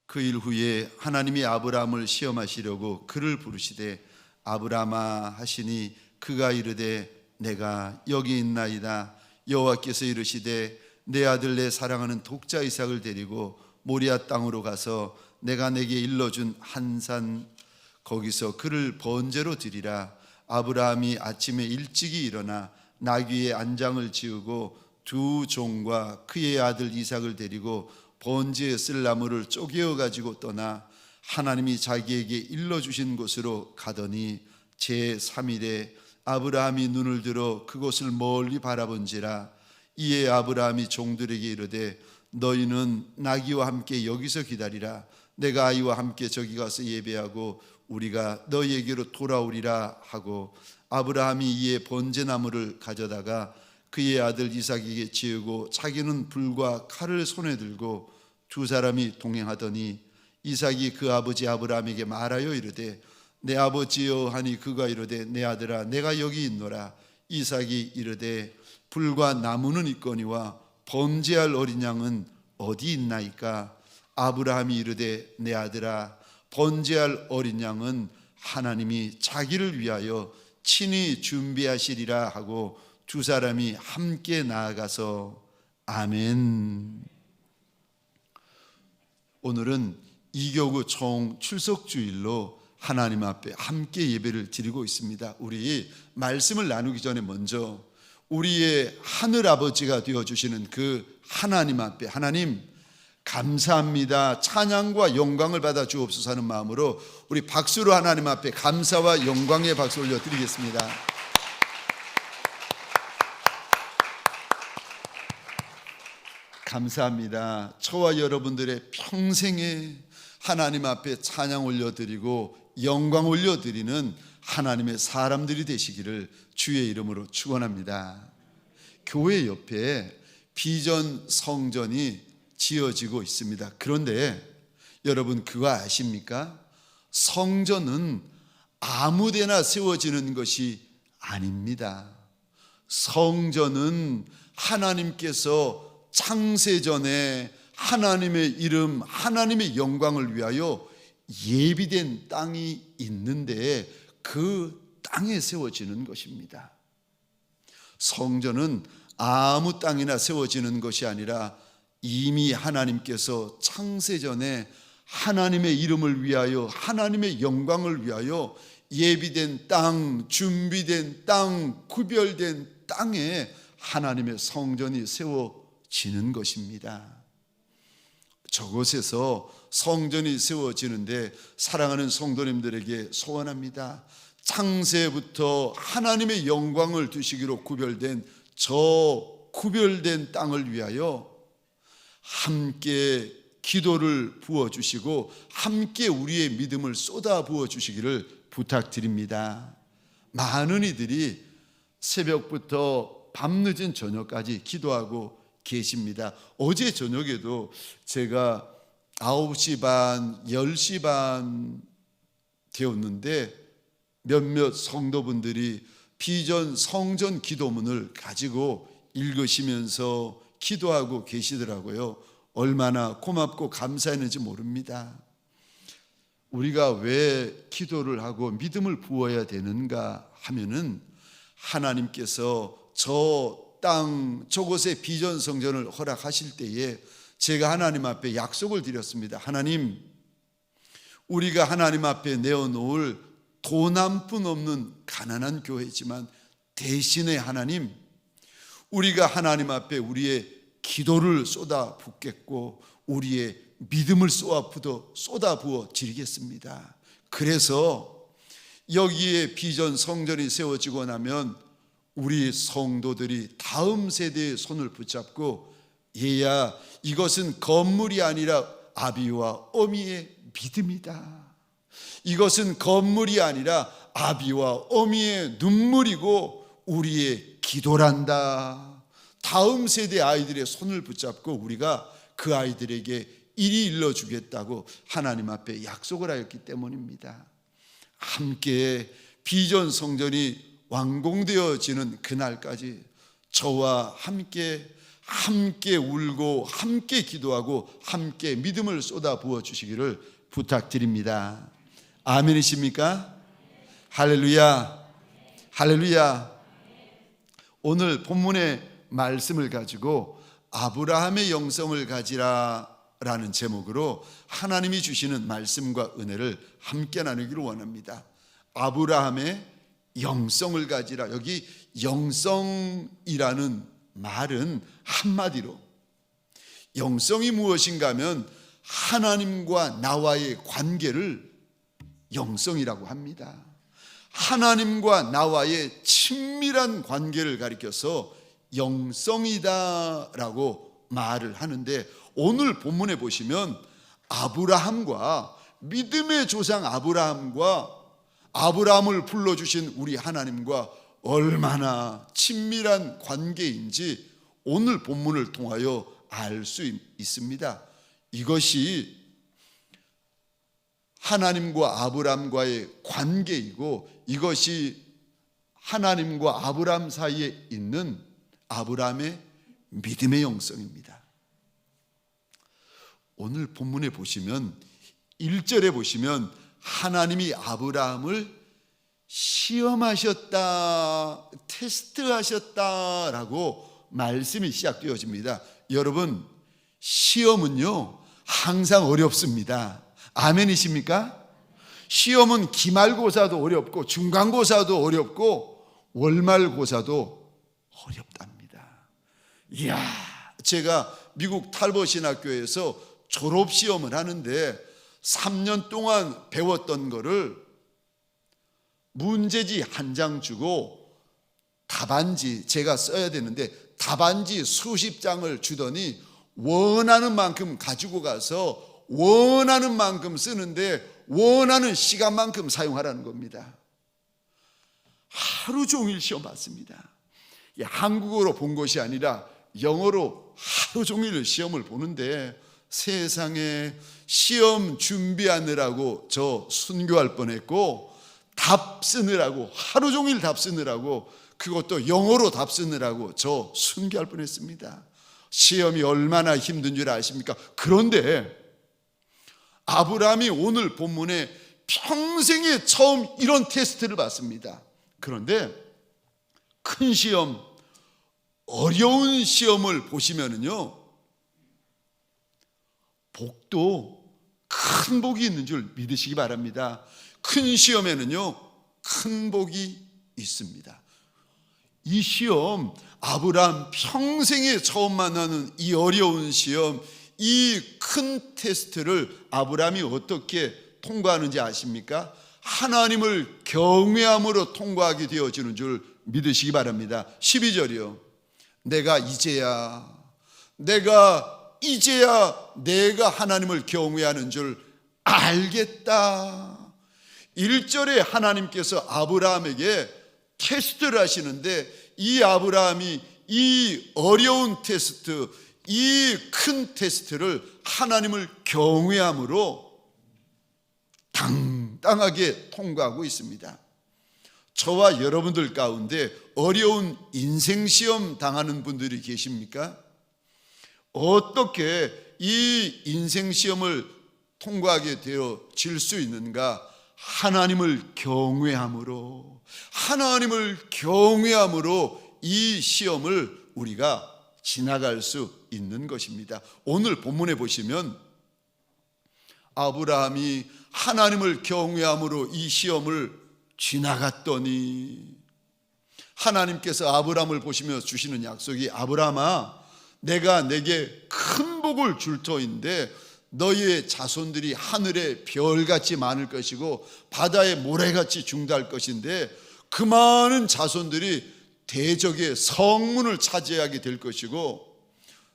그 일 후에 하나님이 아브라함을 시험하시려고 그를 부르시되 아브라함아 하시니 그가 이르되 내가 여기 있나이다. 여호와께서 이르시되 내 아들 내 사랑하는 독자 이삭을 데리고 모리아 땅으로 가서 내가 내게 일러준 한 산 거기서 그를 번제로 드리라. 아브라함이 아침에 일찍이 일어나 나귀의 안장을 지우고 두 종과 그의 아들 이삭을 데리고 번제에 쓸 나무를 쪼개어 가지고 떠나 하나님이 자기에게 일러주신 곳으로 가더니 제3일에 아브라함이 눈을 들어 그곳을 멀리 바라본지라. 이에 아브라함이 종들에게 이르되 너희는 나귀와 함께 여기서 기다리라. 내가 아이와 함께 저기 가서 예배하고 우리가 너희에게로 돌아오리라 하고 아브라함이 이에 번제나무를 가져다가 그의 아들 이삭에게 지우고 자기는 불과 칼을 손에 들고 두 사람이 동행하더니 이삭이 그 아버지 아브라함에게 말하여 이르되 내 아버지여 하니 그가 이르되 내 아들아 내가 여기 있노라. 이삭이 이르되 불과 나무는 있거니와 번제할 어린 양은 어디 있나이까. 아브라함이 이르되 내 아들아 번제할 어린 양은 하나님이 자기를 위하여 친히 준비하시리라 하고 두 사람이 함께 나아가서 아멘. 오늘은 이교구 총 출석주일로 하나님 앞에 함께 예배를 드리고 있습니다. 우리 말씀을 나누기 전에 먼저 우리의 하늘아버지가 되어주시는 그 하나님 앞에 하나님 감사합니다. 찬양과 영광을 받아 주옵소서 하는 마음으로 우리 박수로 하나님 앞에 감사와 영광의 박수 올려드리겠습니다. 감사합니다. 저와 여러분들의 평생에 하나님 앞에 찬양 올려드리고 영광 올려드리는 하나님의 사람들이 되시기를 주의 이름으로 축원합니다. 교회 옆에 비전 성전이 지어지고 있습니다. 그런데 여러분 그거 아십니까? 성전은 아무데나 세워지는 것이 아닙니다. 성전은 하나님께서 창세전에 하나님의 이름, 하나님의 영광을 위하여 예비된 땅이 있는데 그 땅에 세워지는 것입니다. 성전은 아무 땅이나 세워지는 것이 아니라 이미 하나님께서 창세전에 하나님의 이름을 위하여 하나님의 영광을 위하여 예비된 땅, 준비된 땅, 구별된 땅에 하나님의 성전이 세워지는 것입니다. 저곳에서 성전이 세워지는데 사랑하는 성도님들에게 소원합니다. 창세부터 하나님의 영광을 두시기로 구별된 저 구별된 땅을 위하여 함께 기도를 부어주시고 함께 우리의 믿음을 쏟아 부어주시기를 부탁드립니다. 많은 이들이 새벽부터 밤늦은 저녁까지 기도하고 계십니다. 어제 저녁에도 제가 9시 반, 10시 반 되었는데 몇몇 성도분들이 비전 성전 기도문을 가지고 읽으시면서 기도하고 계시더라고요. 얼마나 고맙고 감사했는지 모릅니다. 우리가 왜 기도를 하고 믿음을 부어야 되는가 하면은 하나님께서 저 땅 저곳에 비전 성전을 허락하실 때에 제가 하나님 앞에 약속을 드렸습니다. 하나님, 우리가 하나님 앞에 내어놓을 돈 한 푼 없는 가난한 교회지만 대신에 하나님, 우리가 하나님 앞에 우리의 기도를 쏟아 붓겠고 우리의 믿음을 쏟아 부어 드리겠습니다. 그래서 여기에 비전 성전이 세워지고 나면 우리 성도들이 다음 세대의 손을 붙잡고 얘야, 이것은 건물이 아니라 아비와 어미의 믿음이다. 이것은 건물이 아니라 아비와 어미의 눈물이고 우리의 기도란다. 다음 세대 아이들의 손을 붙잡고 우리가 그 아이들에게 이리 일러주겠다고 하나님 앞에 약속을 하였기 때문입니다. 함께 비전 성전이 완공되어지는 그날까지 저와 함께 함께 울고 함께 기도하고 함께 믿음을 쏟아 부어 주시기를 부탁드립니다. 아멘이십니까? 할렐루야, 할렐루야. 오늘 본문의 말씀을 가지고 아브라함의 영성을 가지라 라는 제목으로 하나님이 주시는 말씀과 은혜를 함께 나누기를 원합니다. 아브라함의 영성을 가지라. 여기 영성이라는 말은 한마디로 영성이 무엇인가 하면 하나님과 나와의 관계를 영성이라고 합니다. 하나님과 나와의 친밀한 관계를 가리켜서 영성이다라고 말을 하는데, 오늘 본문에 보시면 아브라함과 믿음의 조상 아브라함을 불러주신 우리 하나님과 얼마나 친밀한 관계인지 오늘 본문을 통하여 알 수 있습니다. 이것이 하나님과 아브라함과의 관계이고, 이것이 하나님과 아브라함 사이에 있는 아브라함의 믿음의 영성입니다. 오늘 본문에 보시면 1절에 보시면 하나님이 아브라함을 시험하셨다, 테스트하셨다라고 말씀이 시작되어집니다. 여러분, 시험은요 항상 어렵습니다. 아멘이십니까? 시험은 기말고사도 어렵고 중간고사도 어렵고 월말고사도 어렵답니다. 이야, 제가 미국 탈버신학교에서 졸업시험을 하는데 3년 동안 배웠던 거를 문제지 한 장 주고 답안지 제가 써야 되는데 답안지 수십 장을 주더니 원하는 만큼 가지고 가서 원하는 만큼 쓰는데 원하는 시간만큼 사용하라는 겁니다. 하루 종일 시험 봤습니다. 한국어로 본 것이 아니라 영어로 하루 종일 시험을 보는데, 세상에 시험 준비하느라고 저 순교할 뻔했고, 답 쓰느라고 하루 종일 답 쓰느라고, 그것도 영어로 답 쓰느라고 저 순교할 뻔했습니다. 시험이 얼마나 힘든 줄 아십니까? 그런데 아브라함이 오늘 본문에 평생에 처음 이런 테스트를 받습니다. 그런데 큰 시험, 어려운 시험을 보시면은요, 복도 큰 복이 있는 줄 믿으시기 바랍니다. 큰 시험에는요 큰 복이 있습니다. 이 시험, 아브라함 평생에 처음 만나는 이 어려운 시험, 이 큰 테스트를 아브라함이 어떻게 통과하는지 아십니까? 하나님을 경외함으로 통과하게 되어지는 줄 믿으시기 바랍니다. 12절이요. 내가 이제야 내가 하나님을 경외하는 줄 알겠다. 1절에 하나님께서 아브라함에게 테스트를 하시는데, 이 아브라함이 이 어려운 테스트, 이 큰 테스트를 하나님을 경외함으로 당당하게 통과하고 있습니다. 저와 여러분들 가운데 어려운 인생시험 당하는 분들이 계십니까? 어떻게 이 인생시험을 통과하게 되어질 수 있는가? 하나님을 경외함으로 이 시험을 우리가 지나갈 수 있는 것입니다. 오늘 본문에 보시면 아브라함이 하나님을 경외함으로 이 시험을 지나갔더니 하나님께서 아브라함을 보시며 주시는 약속이, 아브라함아, 내가 내게 큰 복을 줄 터인데 너희의 자손들이 하늘의 별같이 많을 것이고 바다의 모래같이 중대할 것인데, 그 많은 자손들이 대적의 성문을 차지하게 될 것이고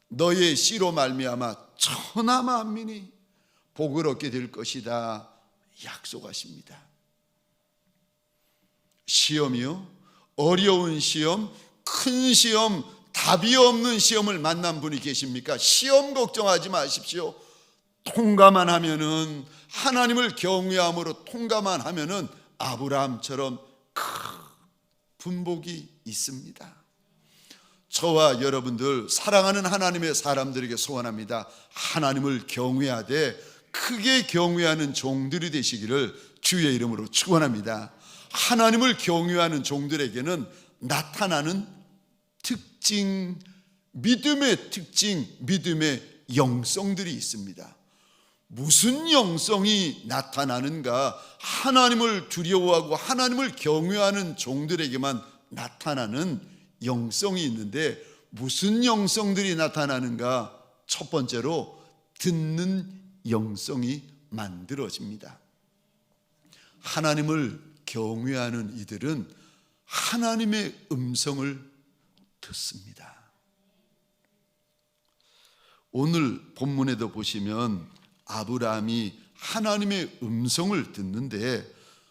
너희의 씨로 말미암아 천하 만민이 복을 얻게 될 것이다 약속하십니다. 시험이요, 어려운 시험, 큰 시험, 답이 없는 시험을 만난 분이 계십니까? 시험 걱정하지 마십시오. 통과만 하면은, 하나님을 경외함으로 통과만 하면은 아브라함처럼 큰 분복이 있습니다. 저와 여러분들 사랑하는 하나님의 사람들에게 소원합니다. 하나님을 경외하되 크게 경외하는 종들이 되시기를 주의 이름으로 축원합니다. 하나님을 경외하는 종들에게는 나타나는 특징, 믿음의 특징, 믿음의 영성들이 있습니다. 무슨 영성이 나타나는가? 하나님을 두려워하고 하나님을 경외하는 종들에게만 나타나는 영성이 있는데, 무슨 영성들이 나타나는가? 첫 번째로 듣는 영성이 만들어집니다. 하나님을 경외하는 이들은 하나님의 음성을 듣습니다. 오늘 본문에도 보시면 아브라함이 하나님의 음성을 듣는데,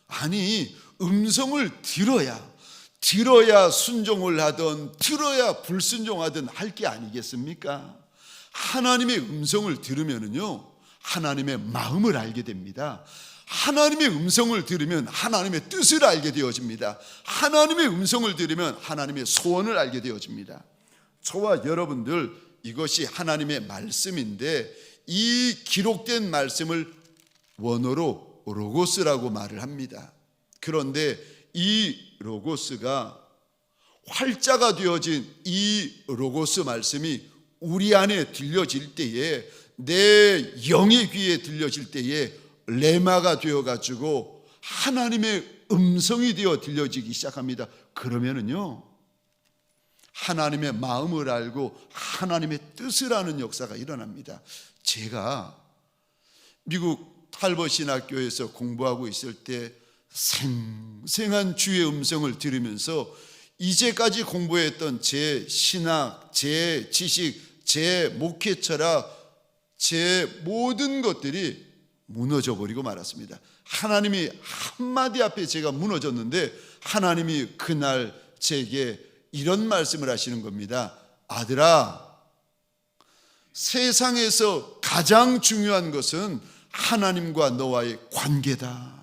아니 음성을 들어야 순종을 하든 들어야 불순종하든 할 게 아니겠습니까? 하나님의 음성을 들으면은요, 하나님의 마음을 알게 됩니다. 하나님의 음성을 들으면 하나님의 뜻을 알게 되어집니다. 하나님의 음성을 들으면 하나님의 소원을 알게 되어집니다. 저와 여러분들, 이것이 하나님의 말씀인데, 이 기록된 말씀을 원어로 로고스라고 말을 합니다. 그런데 이 로고스가, 활자가 되어진 이 로고스 말씀이 우리 안에 들려질 때에, 내 영의 귀에 들려질 때에 레마가 되어가지고 하나님의 음성이 되어 들려지기 시작합니다. 그러면은요, 하나님의 마음을 알고 하나님의 뜻을 아는 역사가 일어납니다. 제가 미국 탈벗 신학교에서 공부하고 있을 때 생생한 주의 음성을 들으면서 이제까지 공부했던 제 신학, 제 지식, 제 목회 철학, 제 모든 것들이 무너져 버리고 말았습니다. 하나님이 한마디 앞에 제가 무너졌는데, 하나님이 그날 제게 이런 말씀을 하시는 겁니다. 아들아, 세상에서 가장 중요한 것은 하나님과 너와의 관계다.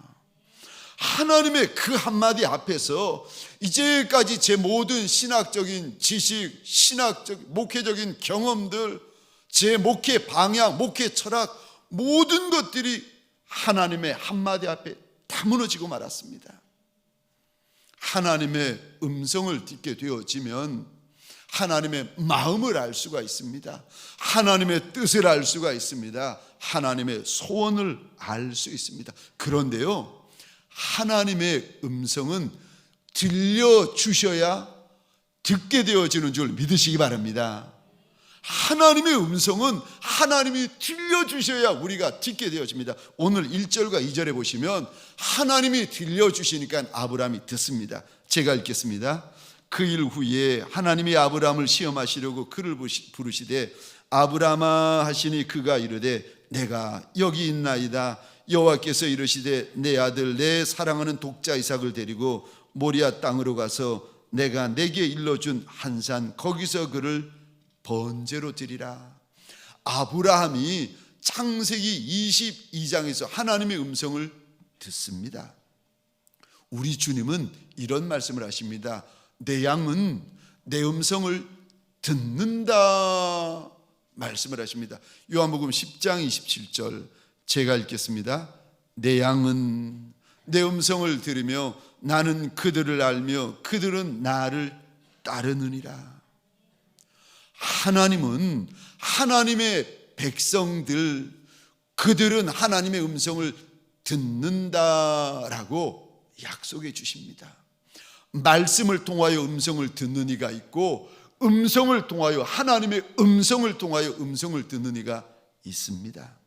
하나님의 그 한마디 앞에서 이제까지 제 모든 신학적인 지식, 신학적, 목회적인 경험들, 제 목회 방향, 목회 철학, 모든 것들이 하나님의 한마디 앞에 다 무너지고 말았습니다. 하나님의 음성을 듣게 되어지면 하나님의 마음을 알 수가 있습니다. 하나님의 뜻을 알 수가 있습니다. 하나님의 소원을 알 수 있습니다. 그런데요, 하나님의 음성은 들려주셔야 듣게 되어지는 줄 믿으시기 바랍니다. 하나님의 음성은 하나님이 들려주셔야 우리가 듣게 되어집니다. 오늘 1절과 2절에 보시면 하나님이 들려주시니까 아브라함이 듣습니다. 제가 읽겠습니다. 그 일 후에 하나님이 아브라함을 시험하시려고 그를 부르시되 아브라함아 하시니 그가 이르되 내가 여기 있나이다. 여호와께서 이르시되 내 아들 내 사랑하는 독자 이삭을 데리고 모리아 땅으로 가서 내가 내게 일러준 한 산 거기서 그를 번제로 드리라. 아브라함이 창세기 22장에서 하나님의 음성을 듣습니다. 우리 주님은 이런 말씀을 하십니다. 내 양은 내 음성을 듣는다 말씀을 하십니다. 요한복음 10장 27절 제가 읽겠습니다. 내 양은 내 음성을 들으며 나는 그들을 알며 그들은 나를 따르느니라. 하나님은 하나님의 백성들, 그들은 하나님의 음성을 듣는다라고 약속해 주십니다. 말씀을 통하여 음성을 듣는 이가 있고, 음성을 통하여 하나님의 음성을 통하여 음성을 듣는 이가 있습니다.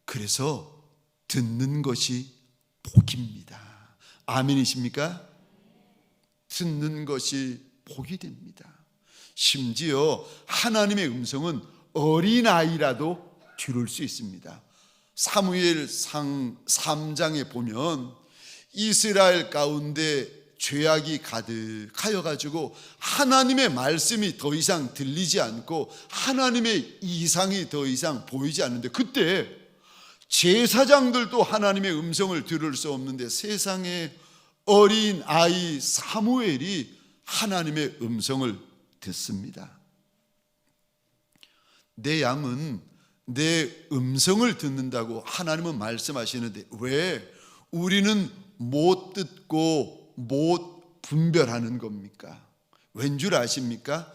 그래서 듣는 것이 복입니다. 아멘이십니까? 듣는 것이 복이 됩니다. 심지어 하나님의 음성은 어린아이라도 들을 수 있습니다. 사무엘상 3장에 보면 이스라엘 가운데 죄악이 가득하여 가지고 하나님의 말씀이 더 이상 들리지 않고 하나님의 이상이 더 이상 보이지 않는데, 그때 제사장들도 하나님의 음성을 들을 수 없는데 세상에 어린 아이 사무엘이 하나님의 음성을 듣습니다. 내 양은 내 음성을 듣는다고 하나님은 말씀하시는데 왜 우리는 못 듣고 못 분별하는 겁니까? 왠 줄 아십니까?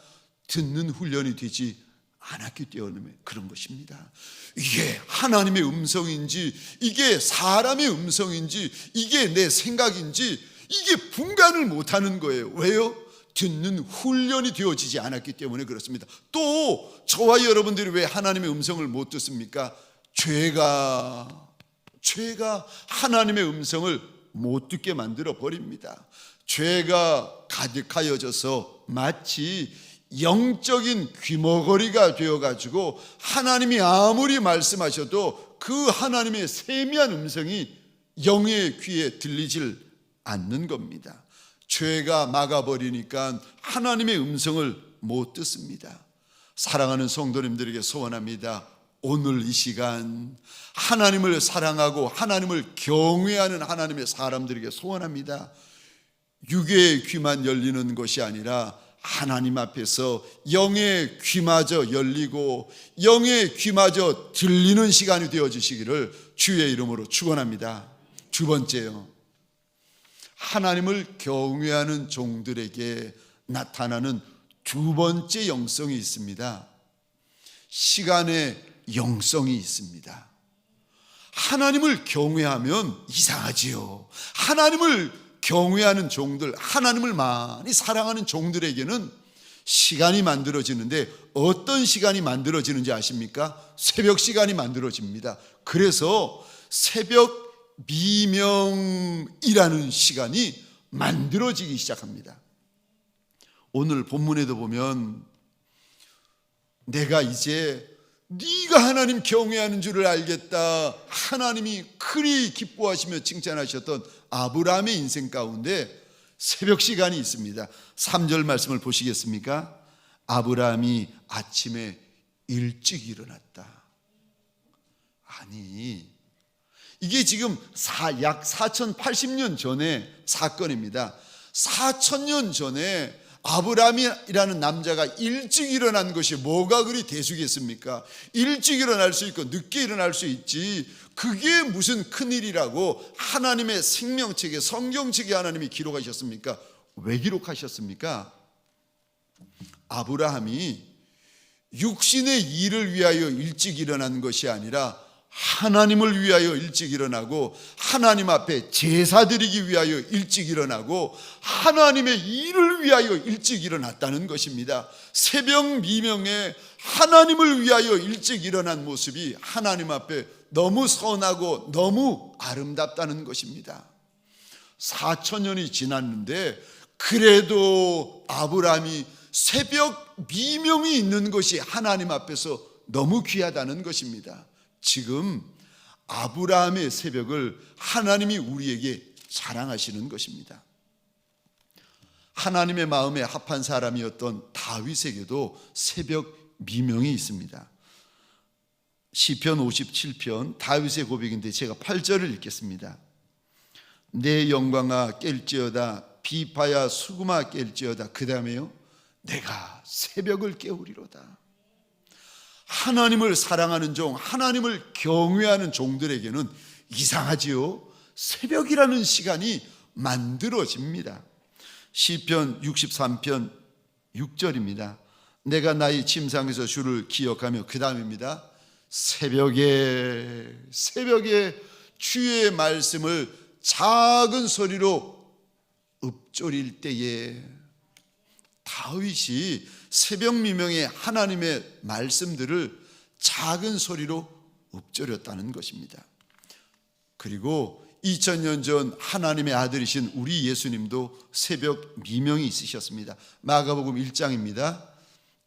듣는 훈련이 되지 않았기 때문에 그런 것입니다. 이게 하나님의 음성인지 이게 사람의 음성인지 이게 내 생각인지 이게 분간을 못하는 거예요. 왜요? 듣는 훈련이 되어지지 않았기 때문에 그렇습니다. 또 저와 여러분들이 왜 하나님의 음성을 못 듣습니까? 죄가 하나님의 음성을 못 듣게 만들어 버립니다. 죄가 가득하여져서 마치 영적인 귀머거리가 되어가지고 하나님이 아무리 말씀하셔도 그 하나님의 세미한 음성이 영의 귀에 들리질 않는 겁니다. 죄가 막아버리니까 하나님의 음성을 못 듣습니다. 사랑하는 성도님들에게 소원합니다. 오늘 이 시간 하나님을 사랑하고 하나님을 경외하는 하나님의 사람들에게 소원합니다. 육의 귀만 열리는 것이 아니라 하나님 앞에서 영의 귀마저 열리고 영의 귀마저 들리는 시간이 되어주시기를 주의 이름으로 축원합니다. 두 번째요, 하나님을 경외하는 종들에게 나타나는 두 번째 영성이 있습니다. 시간의 영성이 있습니다. 하나님을 경외하면 이상하지요. 하나님을 경외하는 종들, 하나님을 많이 사랑하는 종들에게는 시간이 만들어지는데 어떤 시간이 만들어지는지 아십니까? 새벽 시간이 만들어집니다. 그래서 새벽 미명이라는 시간이 만들어지기 시작합니다. 오늘 본문에도 보면 내가 이제 네가 하나님 경외하는 줄을 알겠다, 하나님이 그리 기뻐하시며 칭찬하셨던 아브라함의 인생 가운데 새벽 시간이 있습니다. 3절 말씀을 보시겠습니까? 아브라함이 아침에 일찍 일어났다. 아니, 이게 지금 약 4080년 전의 사건입니다. 4000년 전에 아브라함이라는 남자가 일찍 일어난 것이 뭐가 그리 대수겠습니까? 일찍 일어날 수 있고 늦게 일어날 수 있지, 그게 무슨 큰일이라고 하나님의 생명책에, 성경책에 하나님이 기록하셨습니까? 왜 기록하셨습니까? 아브라함이 육신의 일을 위하여 일찍 일어난 것이 아니라 하나님을 위하여 일찍 일어나고 하나님 앞에 제사 드리기 위하여 일찍 일어나고 하나님의 일을 위하여 일찍 일어났다는 것입니다. 새벽 미명에 하나님을 위하여 일찍 일어난 모습이 하나님 앞에 너무 선하고 너무 아름답다는 것입니다. 4000년이 지났는데 그래도 아브라함이 새벽 미명이 있는 것이 하나님 앞에서 너무 귀하다는 것입니다. 지금 아브라함의 새벽을 하나님이 우리에게 자랑하시는 것입니다. 하나님의 마음에 합한 사람이었던 다윗에게도 새벽 미명이 있습니다. 시편 57편 다윗의 고백인데 제가 8절을 읽겠습니다. 내 영광아 깰지어다, 비파야 수금아 깰지어다. 그 다음에요, 내가 새벽을 깨우리로다. 하나님을 사랑하는 종, 하나님을 경외하는 종들에게는 이상하지요, 새벽이라는 시간이 만들어집니다. 시편 63편 6절입니다. 내가 나의 침상에서 주를 기억하며, 그 다음입니다, 새벽에 주의 말씀을 작은 소리로 읊조릴 때에, 다윗이 새벽 미명에 하나님의 말씀들을 작은 소리로 읊조렸다는 것입니다. 그리고 2000년 전 하나님의 아들이신 우리 예수님도 새벽 미명이 있으셨습니다. 마가복음 1장입니다.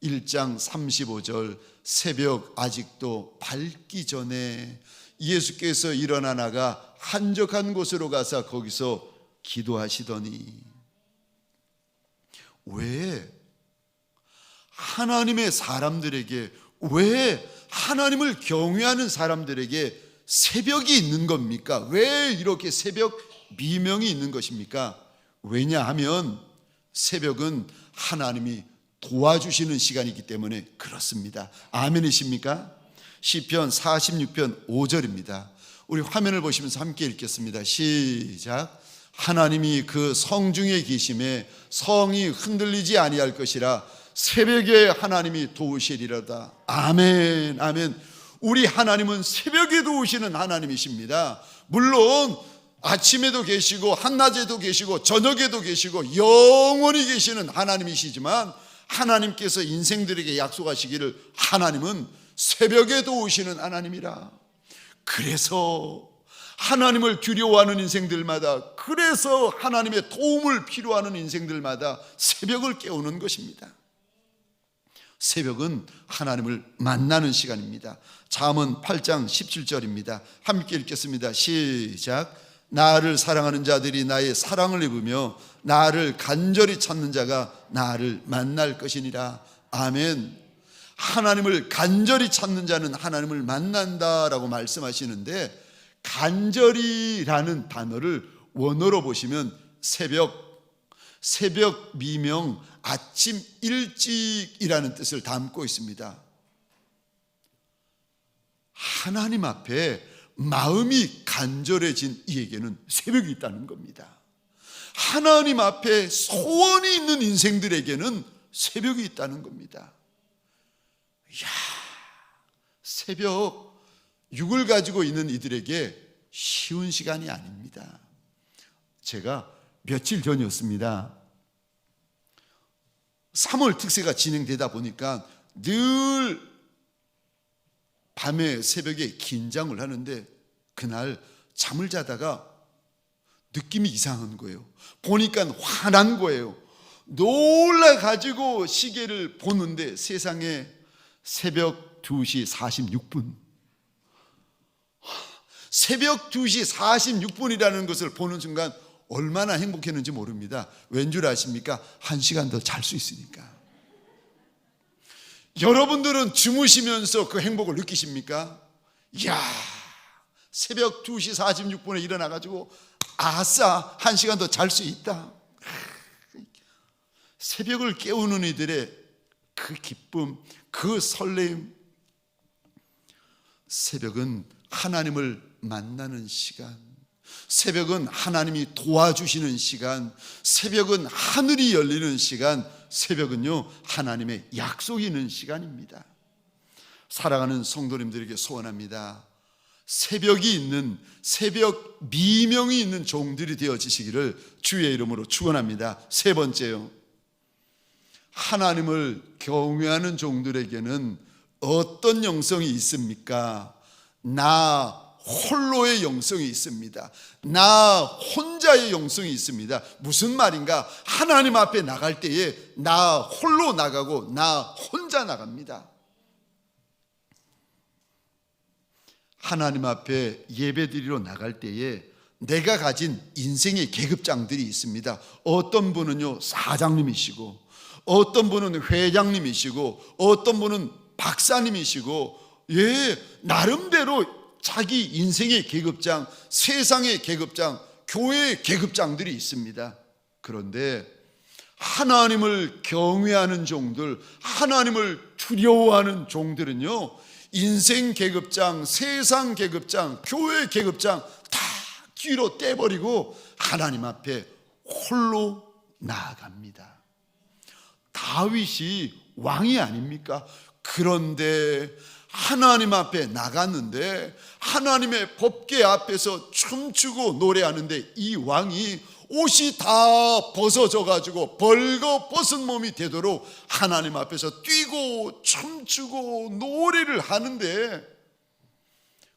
1장 35절, 새벽 아직도 밝기 전에 예수께서 일어나 나가 한적한 곳으로 가서 거기서 기도하시더니. 왜 하나님의 사람들에게, 왜 하나님을 경외하는 사람들에게 새벽이 있는 겁니까? 왜 이렇게 새벽 미명이 있는 것입니까? 왜냐하면 새벽은 하나님이 도와주시는 시간이기 때문에 그렇습니다. 아멘이십니까? 시편 46편 5절입니다. 우리 화면을 보시면서 함께 읽겠습니다. 시작. 하나님이 그 성중에 계심에 성이 흔들리지 아니할 것이라 새벽에 하나님이 도우시리로다. 아멘, 아멘. 우리 하나님은 새벽에 도우시는 하나님이십니다. 물론 아침에도 계시고 한낮에도 계시고 저녁에도 계시고 영원히 계시는 하나님이시지만, 하나님께서 인생들에게 약속하시기를 하나님은 새벽에 도우시는 하나님이라. 그래서 하나님을 두려워하는 인생들마다, 그래서 하나님의 도움을 필요하는 인생들마다 새벽을 깨우는 것입니다. 새벽은 하나님을 만나는 시간입니다. 잠언 8장 17절입니다. 함께 읽겠습니다. 시작. 나를 사랑하는 자들이 나의 사랑을 입으며 나를 간절히 찾는 자가 나를 만날 것이니라. 아멘. 하나님을 간절히 찾는 자는 하나님을 만난다라고 말씀하시는데, 간절히라는 단어를 원어로 보시면 새벽 미명, 아침 일찍이라는 뜻을 담고 있습니다. 하나님 앞에 마음이 간절해진 이에게는 새벽이 있다는 겁니다. 하나님 앞에 소원이 있는 인생들에게는 새벽이 있다는 겁니다. 이야, 새벽 6을 가지고 있는 이들에게 쉬운 시간이 아닙니다. 제가 며칠 전이었습니다. 3월 특세가 진행되다 보니까 늘 밤에 새벽에 긴장을 하는데, 그날 잠을 자다가 느낌이 이상한 거예요. 보니까 화난 거예요. 놀라가지고 시계를 보는데 세상에 새벽 2시 46분. 새벽 2시 46분이라는 것을 보는 순간 얼마나 행복했는지 모릅니다. 왠 줄 아십니까? 1시간 더 잘 수 있으니까. 여러분들은 주무시면서 그 행복을 느끼십니까? 이야, 새벽 2시 46분에 일어나가지고 아싸, 1시간 더 잘 수 있다. 새벽을 깨우는 이들의 그 기쁨, 그 설레임. 새벽은 하나님을 만나는 시간, 새벽은 하나님이 도와주시는 시간, 새벽은 하늘이 열리는 시간, 새벽은요 하나님의 약속이 있는 시간입니다. 사랑하는 성도님들에게 소원합니다. 새벽이 있는, 새벽 미명이 있는 종들이 되어지시기를 주의 이름으로 축원합니다. 세 번째요, 하나님을 경외하는 종들에게는 어떤 영성이 있습니까? 나 홀로의 영성이 있습니다. 나 혼자의 영성이 있습니다. 무슨 말인가? 하나님 앞에 나갈 때에 나 홀로 나가고 나 혼자 나갑니다. 하나님 앞에 예배드리러 나갈 때에 내가 가진 인생의 계급장들이 있습니다. 어떤 분은요 사장님이시고, 어떤 분은 회장님이시고, 어떤 분은 박사님이시고, 나름대로 자기 인생의 계급장, 세상의 계급장, 교회의 계급장들이 있습니다. 그런데 하나님을 경외하는 종들, 하나님을 두려워하는 종들은요 인생 계급장, 세상 계급장, 교회 계급장 다 뒤로 떼버리고 하나님 앞에 홀로 나아갑니다. 다윗이 왕이 아닙니까? 그런데 하나님 앞에 나갔는데 하나님의 법궤 앞에서 춤추고 노래하는데 이 왕이 옷이 다 벗어져 가지고 벌거벗은 몸이 되도록 하나님 앞에서 뛰고 춤추고 노래를 하는데,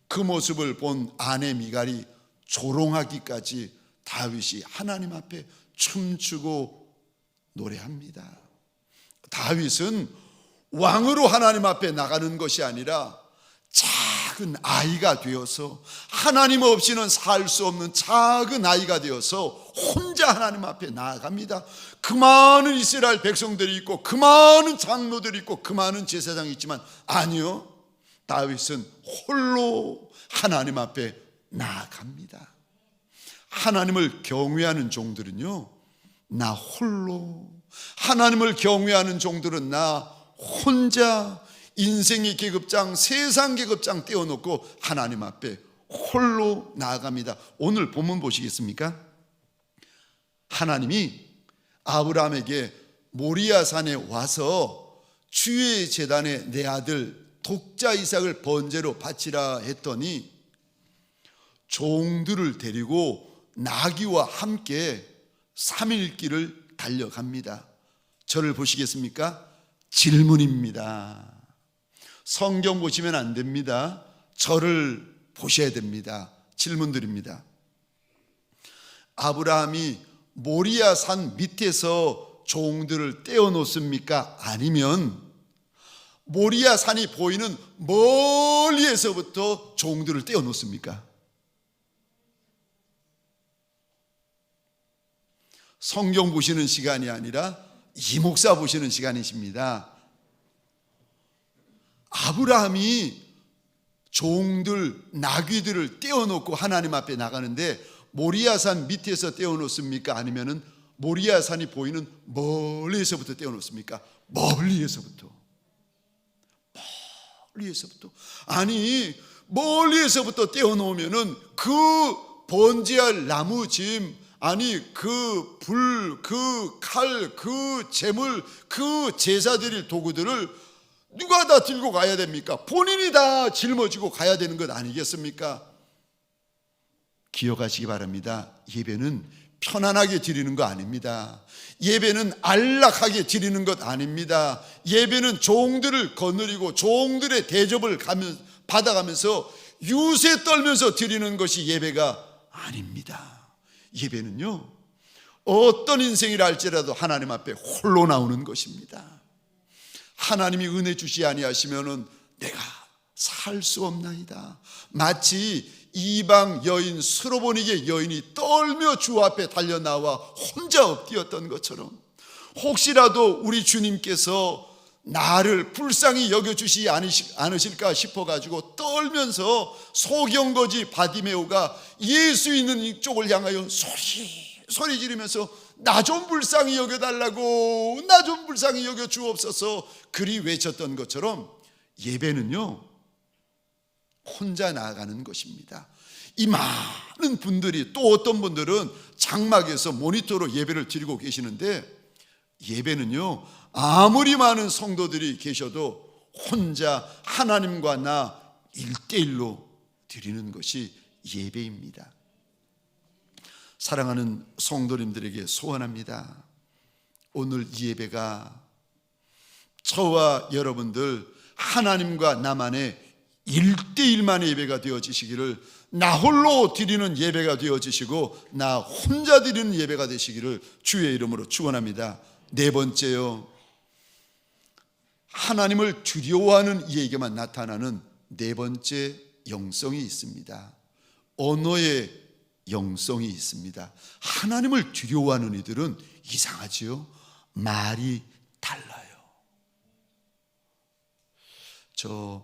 그 모습을 본 아내 미갈이 조롱하기까지 다윗이 하나님 앞에 춤추고 노래합니다. 다윗은 왕으로 하나님 앞에 나가는 것이 아니라 작은 아이가 되어서, 하나님 없이는 살 수 없는 작은 아이가 되어서 혼자 하나님 앞에 나아갑니다. 그 많은 이스라엘 백성들이 있고, 그 많은 장로들이 있고, 그 많은 제사장이 있지만 아니요, 다윗은 홀로 하나님 앞에 나아갑니다. 하나님을 경외하는 종들은요 나 홀로, 하나님을 경외하는 종들은 나 혼자 인생의 계급장, 세상 계급장 떼어놓고 하나님 앞에 홀로 나아갑니다. 오늘 본문 보시겠습니까? 하나님이 아브라함에게 모리아산에 와서 주의 제단에 내 아들 독자 이삭을 번제로 바치라 했더니 종들을 데리고 나귀와 함께 3일 길을 달려갑니다. 저를 보시겠습니까? 질문입니다. 성경 보시면 안 됩니다. 저를 보셔야 됩니다. 질문 드립니다. 아브라함이 모리아산 밑에서 종들을 떼어놓습니까? 아니면 모리아산이 보이는 멀리에서부터 종들을 떼어놓습니까? 성경 보시는 시간이 아니라 이 목사 보시는 시간이십니다. 아브라함이 종들, 나귀들을 떼어놓고 하나님 앞에 나가는데 모리아산 밑에서 떼어놓습니까? 아니면은 모리아산이 보이는 멀리에서부터 떼어놓습니까? 멀리에서부터. 아니, 멀리에서부터 떼어놓으면은 그 번제할 나무짐, 아니 그 불, 그 칼, 그 재물, 그 제사 드릴 도구들을 누가 다 들고 가야 됩니까? 본인이 다 짊어지고 가야 되는 것 아니겠습니까? 기억하시기 바랍니다. 예배는 편안하게 드리는 거 아닙니다. 예배는 안락하게 드리는 것 아닙니다. 예배는 종들을 거느리고 종들의 대접을 받아가면서 유세 떨면서 드리는 것이 예배가 아닙니다. 예배는요, 어떤 인생이라 할지라도 하나님 앞에 홀로 나오는 것입니다. 하나님이 은혜 주시 아니하시면은 내가 살 수 없나이다. 마치 이방 여인 스로보니게 여인이 떨며 주 앞에 달려나와 혼자 엎드렸던 것처럼 혹시라도 우리 주님께서 나를 불쌍히 여겨주시지 않으실까 싶어가지고 떨면서 소경거지 바디메오가 예수 있는 이쪽을 향하여 소리 지르면서 나 좀 불쌍히 여겨달라고, 나 좀 불쌍히 여겨 주옵소서 그리 외쳤던 것처럼 예배는요, 혼자 나아가는 것입니다. 이 많은 분들이, 또 어떤 분들은 장막에서 모니터로 예배를 드리고 계시는데, 예배는요 아무리 많은 성도들이 계셔도 혼자 하나님과 나 1대1로 드리는 것이 예배입니다. 사랑하는 성도님들에게 소원합니다. 오늘 이 예배가 저와 여러분들 하나님과 나만의 1대1만의 예배가 되어지시기를, 나 홀로 드리는 예배가 되어지시고 나 혼자 드리는 예배가 되시기를 주의 이름으로 축원합니다. 네 번째요, 하나님을 두려워하는 이에게만 나타나는 네 번째 영성이 있습니다. 언어의 영성이 있습니다. 하나님을 두려워하는 이들은 이상하지요? 말이 달라요. 저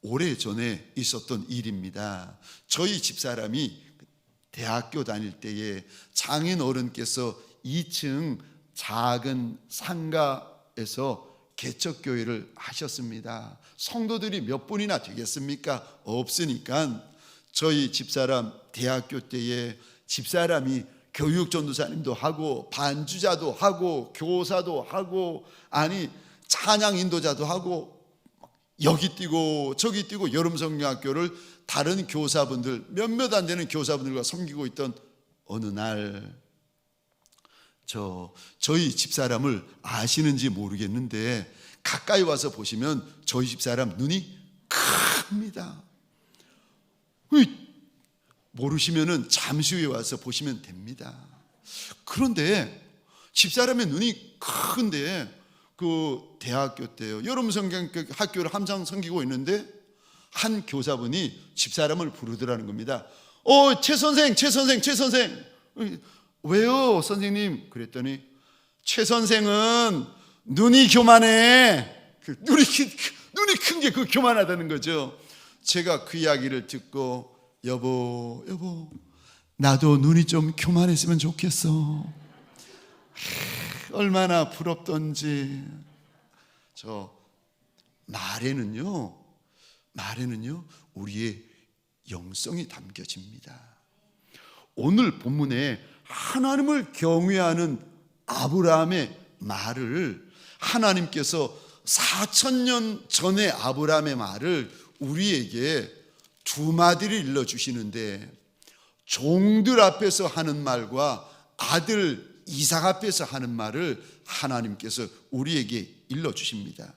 오래전에 있었던 일입니다. 저희 집사람이 대학교 다닐 때에 장인 어른께서 2층 작은 상가에서 개척교회를 하셨습니다. 성도들이 몇 분이나 되겠습니까? 없으니까 저희 집사람 대학교 때에 집사람이 교육전도사님도 하고 반주자도 하고 교사도 하고, 아니 찬양 인도자도 하고, 여기 뛰고 저기 뛰고 여름성경학교를 다른 교사분들, 몇몇 안 되는 교사분들과 섬기고 있던 어느 날 저희 집사람을 아시는지 모르겠는데 가까이 와서 보시면 저희 집사람 눈이 큽니다. 모르시면은 잠시 후에 와서 보시면 됩니다. 그런데 집사람의 눈이 큰데 그 대학교 때요, 여름성경학교를 항상 섬기고 있는데 한 교사분이 집사람을 부르더라는 겁니다. 최 선생. 왜요 선생님? 그랬더니 최 선생은 눈이 교만해. 눈이 큰 게 그 교만하다는 거죠. 제가 그 이야기를 듣고 여보 나도 눈이 좀 교만했으면 좋겠어. 얼마나 부럽던지. 저 말에는요 우리의 영성이 담겨집니다. 오늘 본문에 하나님을 경외하는 아브라함의 말을 하나님께서 4,000년 전의 아브라함의 말을 우리에게 두 마디를 일러주시는데, 종들 앞에서 하는 말과 아들 이삭 앞에서 하는 말을 하나님께서 우리에게 일러주십니다.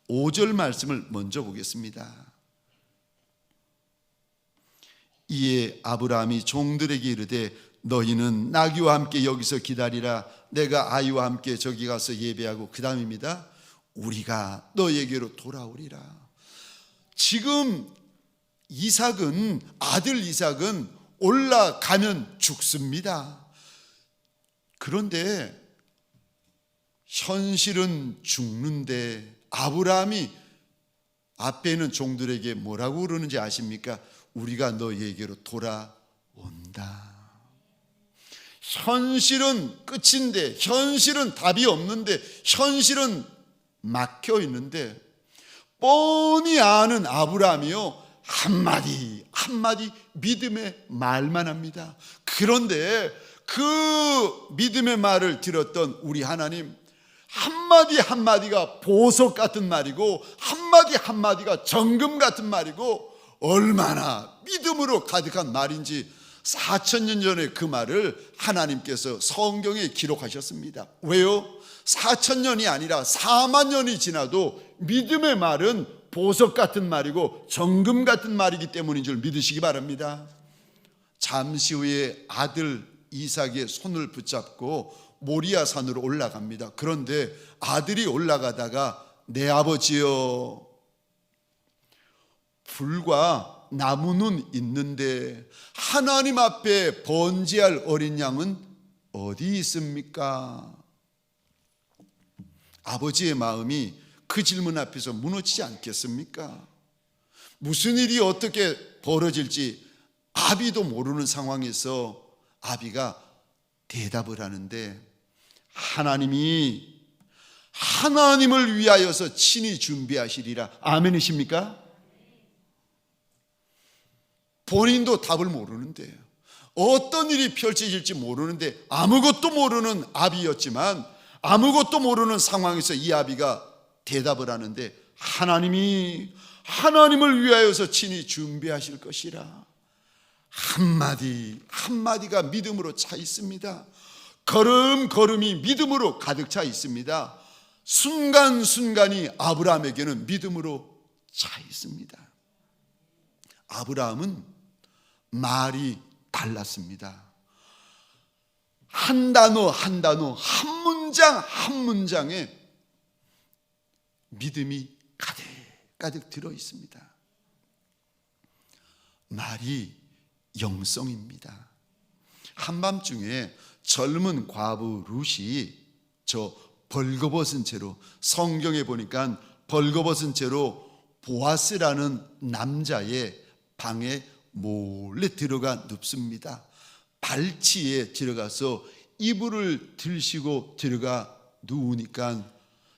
5절 말씀을 먼저 보겠습니다. 이에 아브라함이 종들에게 이르되 너희는 나귀와 함께 여기서 기다리라. 내가 아이와 함께 저기 가서 예배하고, 그 다음입니다, 우리가 너에게로 돌아오리라. 지금 아들 이삭은 올라가면 죽습니다. 그런데 현실은 죽는데 아브라함이 앞에 있는 종들에게 뭐라고 그러는지 아십니까? 우리가 너희에게로 돌아온다. 현실은 끝인데, 현실은 답이 없는데, 현실은 막혀 있는데, 뻔히 아는 아브라함이요, 한마디 한마디 믿음의 말만 합니다. 그런데 그 믿음의 말을 들었던 우리 하나님, 한마디 한마디가 보석 같은 말이고 한마디 한마디가 정금 같은 말이고 얼마나 믿음으로 가득한 말인지 4,000년 전에 그 말을 하나님께서 성경에 기록하셨습니다. 왜요? 4,000년이 아니라 4만 년이 지나도 믿음의 말은 보석 같은 말이고 정금 같은 말이기 때문인 줄 믿으시기 바랍니다. 잠시 후에 아들 이삭의 손을 붙잡고 모리아 산으로 올라갑니다. 그런데 아들이 올라가다가 내 아버지여, 불과 나무는 있는데 하나님 앞에 번제할 어린 양은 어디 있습니까? 아버지의 마음이 그 질문 앞에서 무너지지 않겠습니까? 무슨 일이 어떻게 벌어질지 아비도 모르는 상황에서 아비가 대답을 하는데, 하나님을 위하여서 친히 준비하시리라. 아멘이십니까? 본인도 답을 모르는데, 어떤 일이 펼쳐질지 모르는데, 아무것도 모르는 아비였지만 아무것도 모르는 상황에서 이 아비가 대답을 하는데, 하나님을 위하여서 친히 준비하실 것이라. 한마디 한마디가 믿음으로 차 있습니다. 걸음걸음이 믿음으로 가득 차 있습니다. 순간순간이 아브라함에게는 믿음으로 차 있습니다. 아브라함은 말이 달랐습니다. 한 단어 한 단어, 한 문장 한 문장에 믿음이 가득 들어 있습니다. 말이 영성입니다. 한밤중에 젊은 과부 룻이 저 벌거벗은 채로, 성경에 보니까 벌거벗은 채로 보아스라는 남자의 방에 몰래 들어가 눕습니다. 발치에 들어가서 이불을 들시고 들어가 누우니까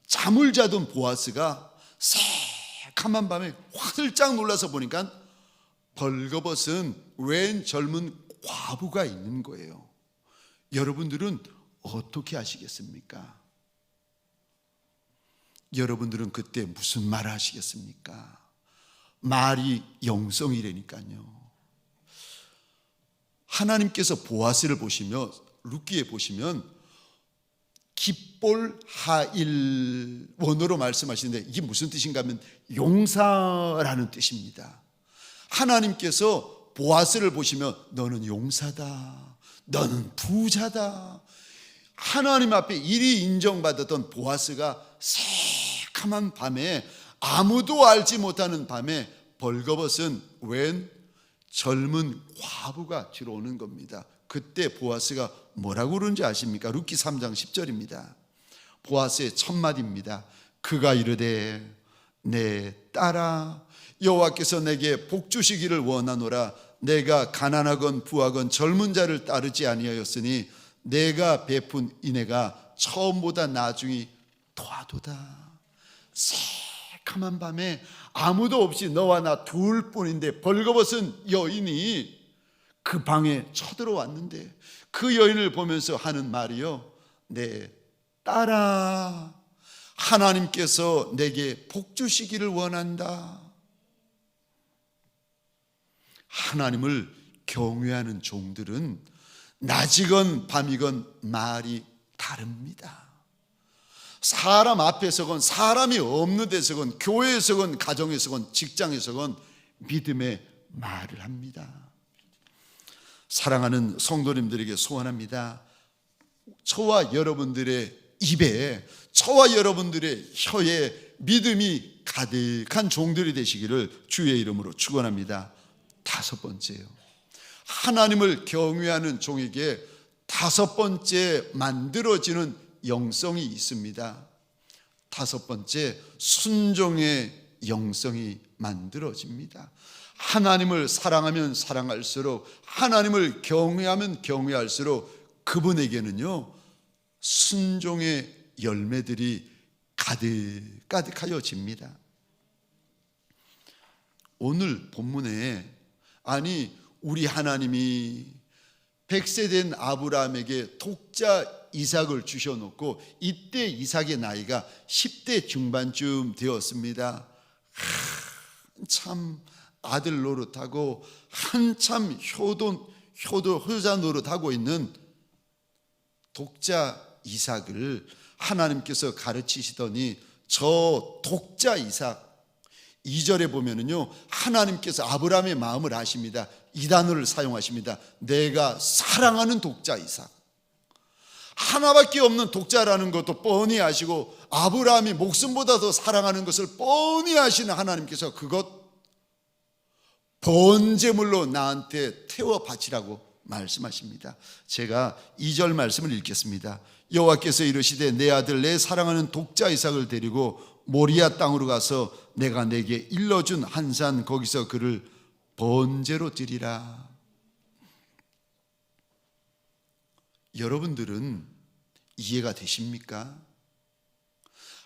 잠을 자던 보아스가 새카만 밤에 화들짝 놀라서 보니까 벌거벗은 웬 젊은 과부가 있는 거예요. 여러분들은 어떻게 하시겠습니까? 여러분들은 그때 무슨 말을 하시겠습니까? 말이 영성이라니까요. 하나님께서 보아스를 보시며 룻기에 보시면 깃볼 하일, 원어로 말씀하시는데 이게 무슨 뜻인가 하면 용사라는 뜻입니다. 하나님께서 보아스를 보시며 너는 용사다, 너는 부자다. 하나님 앞에 일이 인정받았던 보아스가 새카만 밤에, 아무도 알지 못하는 밤에 벌거벗은 웬 젊은 과부가 들어오는 겁니다. 그때 보아스가 뭐라고 그러는지 아십니까? 룻기 3장 10절입니다. 보아스의 첫 마디입니다. 그가 이르되 내 딸아, 여호와께서 내게 복 주시기를 원하노라. 내가 가난하건 부하건 젊은 자를 따르지 아니하였으니 내가 베푼 인애가 처음보다 나중이 더하도다. 새카만 밤에 아무도 없이 너와 나 둘뿐인데 벌거벗은 여인이 그 방에 쳐들어왔는데 그 여인을 보면서 하는 말이요, 내 딸아, 하나님께서 내게 복 주시기를 원한다. 하나님을 경외하는 종들은 낮이건 밤이건 말이 다릅니다. 사람 앞에서건 사람이 없는 데서건 교회에서건 가정에서건 직장에서건 믿음의 말을 합니다. 사랑하는 성도님들에게 소원합니다. 저와 여러분들의 입에, 저와 여러분들의 혀에 믿음이 가득한 종들이 되시기를 주의 이름으로 축원합니다. 다섯 번째요, 하나님을 경외하는 종에게 다섯 번째 만들어지는 영성이 있습니다. 다섯 번째, 순종의 영성이 만들어집니다. 하나님을 사랑하면 사랑할수록, 하나님을 경외하면 경외할수록 그분에게는요, 순종의 열매들이 가득가득하여집니다. 오늘 본문에 우리 하나님이 100세 된 아브라함에게 독자 이삭을 주셔놓고 이때 이삭의 나이가 10대 중반쯤 되었습니다. 한참 아들 노릇하고 한참 효자 노릇하고 있는 독자 이삭을 하나님께서 가르치시더니 저 독자 이삭, 2절에 보면은요, 하나님께서 아브라함의 마음을 아십니다. 이 단어를 사용하십니다. 내가 사랑하는 독자 이삭. 하나밖에 없는 독자라는 것도 뻔히 아시고 아브라함이 목숨보다 더 사랑하는 것을 뻔히 아시는 하나님께서 그것 번제물로 나한테 태워 바치라고 말씀하십니다. 제가 2절 말씀을 읽겠습니다. 여호와께서 이르시되 내 아들 내 사랑하는 독자 이삭을 데리고 모리아 땅으로 가서 내가 내게 일러준 한 산 거기서 그를 번제로 드리라. 여러분들은 이해가 되십니까?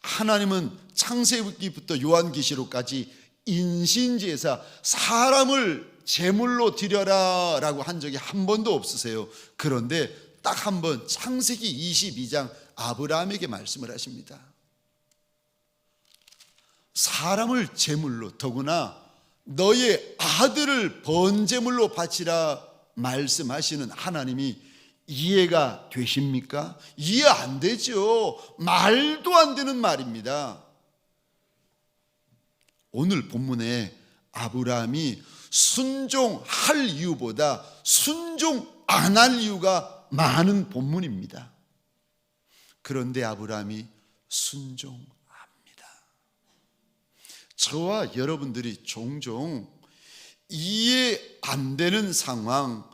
하나님은 창세기부터 요한계시록까지 인신제사, 사람을 제물로 드려라 라고 한 적이 한 번도 없으세요. 그런데 딱 한 번 창세기 22장 아브라함에게 말씀을 하십니다. 사람을 제물로, 더구나 너의 아들을 번제물로 바치라 말씀하시는 하나님이 이해가 되십니까? 이해 안 되죠. 말도 안 되는 말입니다. 오늘 본문에 아브라함이 순종할 이유보다 순종 안 할 이유가 많은 본문입니다. 그런데 아브라함이 순종합니다. 저와 여러분들이 종종 이해 안 되는 상황,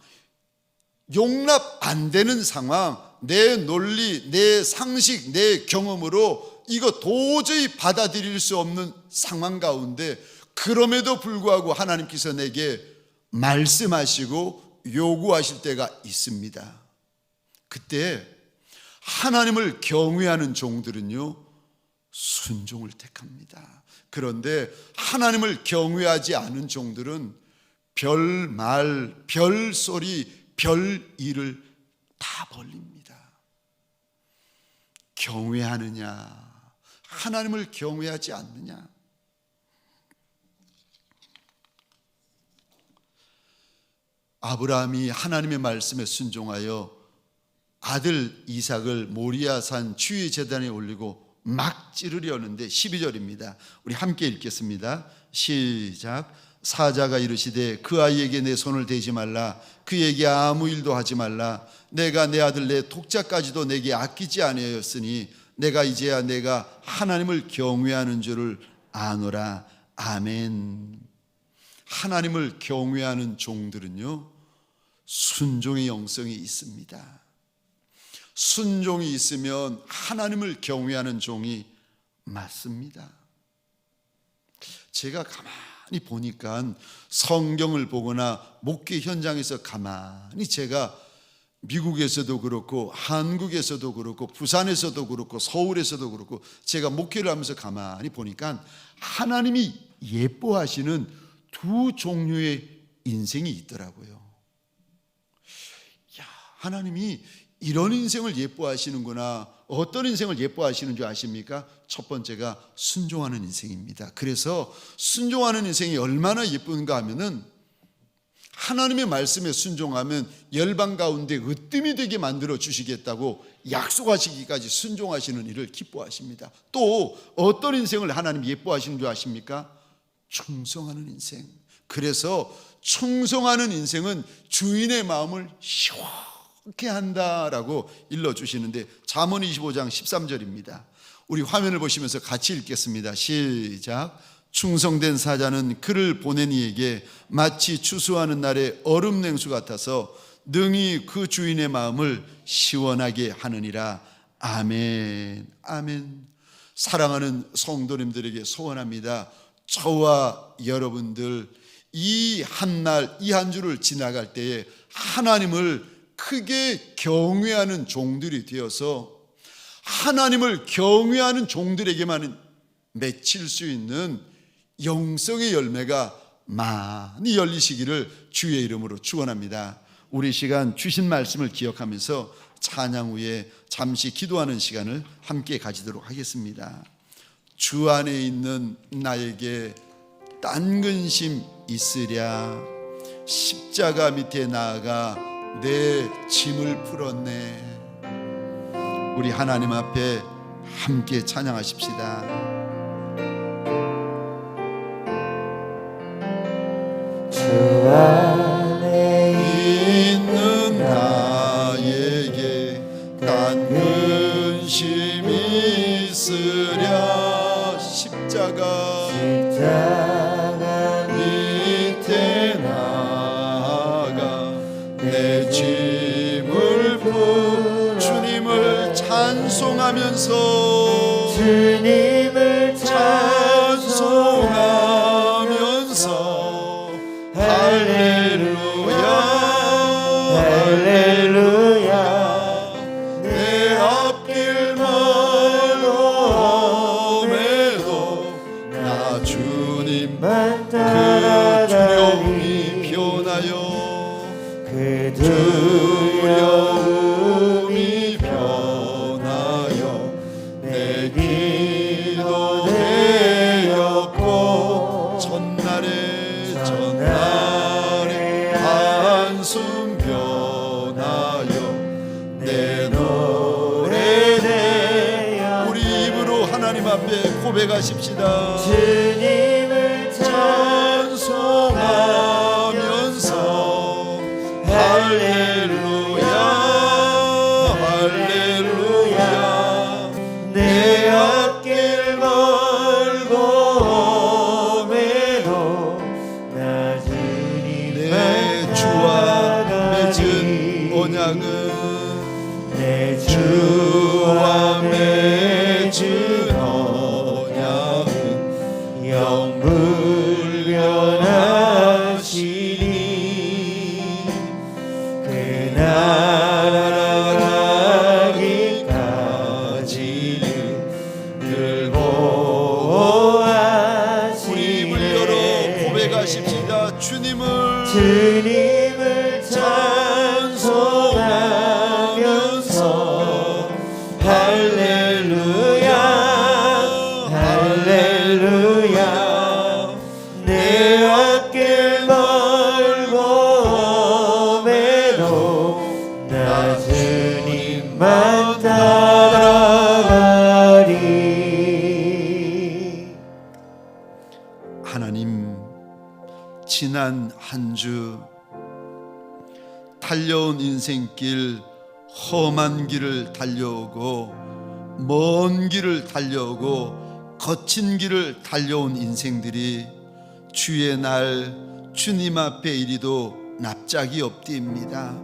용납 안 되는 상황, 내 논리, 내 상식, 내 경험으로 이거 도저히 받아들일 수 없는 상황 가운데 그럼에도 불구하고 하나님께서 내게 말씀하시고 요구하실 때가 있습니다. 그때 하나님을 경외하는 종들은요, 순종을 택합니다. 그런데 하나님을 경외하지 않은 종들은 별말, 별소리, 별일을 다 벌립니다. 경외하느냐, 하나님을 경외하지 않느냐. 아브라함이 하나님의 말씀에 순종하여 아들 이삭을 모리아산 주의 제단에 올리고 막 찌르려는데 12절입니다. 우리 함께 읽겠습니다. 시작. 사자가 이르시되 그 아이에게 내 손을 대지 말라, 그에게 아무 일도 하지 말라. 내가 내 아들 내 독자까지도 내게 아끼지 아니하였으니 내가 이제야 내가 하나님을 경외하는 줄을 아노라. 아멘. 하나님을 경외하는 종들은요, 순종의 영성이 있습니다. 순종이 있으면 하나님을 경외하는 종이 맞습니다. 제가 가만히 보니까 성경을 보거나 목회 현장에서 가만히 제가 미국에서도 그렇고 한국에서도 그렇고 부산에서도 그렇고 서울에서도 그렇고 제가 목회를 하면서 가만히 보니까 하나님이 예뻐하시는 두 종류의 인생이 있더라고요. 야, 하나님이 이런 인생을 예뻐하시는구나. 어떤 인생을 예뻐하시는 줄 아십니까? 첫 번째가 순종하는 인생입니다. 그래서 순종하는 인생이 얼마나 예쁜가 하면은 하나님의 말씀에 순종하면 열방 가운데 으뜸이 되게 만들어 주시겠다고 약속하시기까지 순종하시는 일을 기뻐하십니다. 또 어떤 인생을 하나님 예뻐하시는 줄 아십니까? 충성하는 인생. 그래서 충성하는 인생은 주인의 마음을 시원케 한다라고 일러주시는데 잠언 25장 13절입니다. 우리 화면을 보시면서 같이 읽겠습니다. 시작. 충성된 사자는 그를 보낸 이에게 마치 추수하는 날의 얼음 냉수 같아서 능히 그 주인의 마음을 시원하게 하느니라. 아멘. 아멘. 사랑하는 성도님들에게 소원합니다. 저와 여러분들 이 한 날, 이 한 주를 지나갈 때에 하나님을 크게 경외하는 종들이 되어서 하나님을 경외하는 종들에게만 맺힐 수 있는 영성의 열매가 많이 열리시기를 주의 이름으로 축원합니다. 우리 시간 주신 말씀을 기억하면서 찬양 후에 잠시 기도하는 시간을 함께 가지도록 하겠습니다. 주 안에 있는 나에게 딴 근심 있으랴. 십자가 밑에 나아가 내 짐을 풀었네. 우리 하나님 앞에 함께 찬양하십시다. 주 안에 있는 나에게 딴 근심이 있으랴. 십자가 밑에 나아가 내 짐을 풀 주님을 찬송하면서 주님을 찬송하면서 할렐루야 할렐루야 내 앞길 멀음에도 나 주님만 그 두려움이 변하여 그 두려움이 변하여 내 기도 되었고 전날에 한숨 변하여 내 노래 되어 우리 입으로 하나님 앞에 고백하십시다. 주님을 찬송하면서 할렐루야 할렐루야 내 앞길 멀고 옴에도 나 내 주와 맺은 언약은 내 주와 맺은 언약은 영불변하시니 그 나라 가기까지는 늘 보호하시네. 우리 입을 열어 고백하십시다. 주님을 찬송하면서 할렐루야 할렐루야 내 앞길 멀고 옴에도 나 주님만 따라가리. 하나님, 지난 한 주 달려온 인생길, 험한 길을 달려오고 먼 길을 달려오고 거친 길을 달려온 인생들이 주의 날 주님 앞에 이리도 납작이 없디입니다.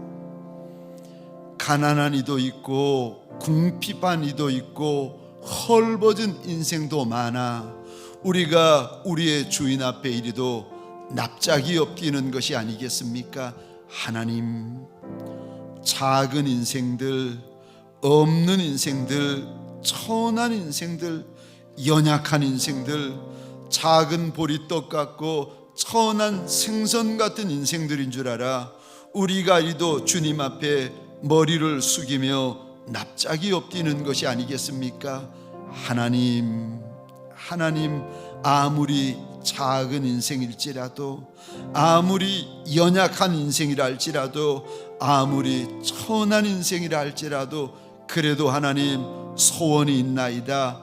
가난한 이도 있고 궁핍한 이도 있고 헐벗은 인생도 많아 우리가 우리의 주인 앞에 이리도 납작이 없기는 것이 아니겠습니까? 하나님, 작은 인생들, 없는 인생들, 천한 인생들, 연약한 인생들, 작은 보리떡 같고 천한 생선 같은 인생들인 줄 알아 우리가 이도 주님 앞에 머리를 숙이며 납작이 엎드리는 것이 아니겠습니까? 하나님, 아무리 작은 인생일지라도, 아무리 연약한 인생이라 할지라도, 아무리 천한 인생이라 할지라도, 그래도 하나님 소원이 있나이다.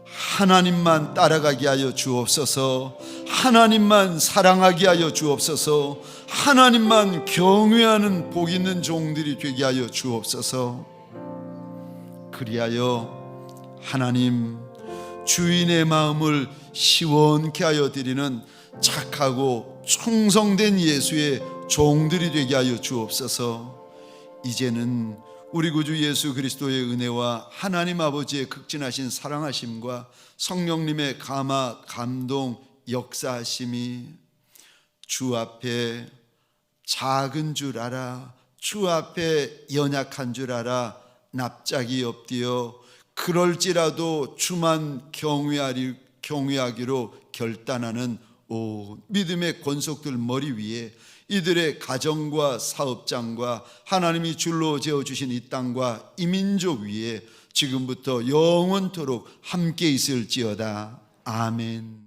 하나님만 따라가게 하여 주옵소서. 하나님만 사랑하게 하여 주옵소서. 하나님만 경외하는 복 있는 종들이 되게 하여 주옵소서. 그리하여 하나님 주인의 마음을 시원케 하여 드리는 착하고 충성된 예수의 종들이 되게 하여 주옵소서. 이제는 우리 구주 예수 그리스도의 은혜와 하나님 아버지의 극진하신 사랑하심과 성령님의 감화 감동 역사하심이 주 앞에 작은 줄 알아, 주 앞에 연약한 줄 알아 납작이 엎드려 그럴지라도 주만 경외하기로 결단하는 믿음의 권속들 머리 위에 이들의 가정과 사업장과 하나님이 줄로 지어주신 이 땅과 이 민족 위에 지금부터 영원토록 함께 있을지어다. 아멘.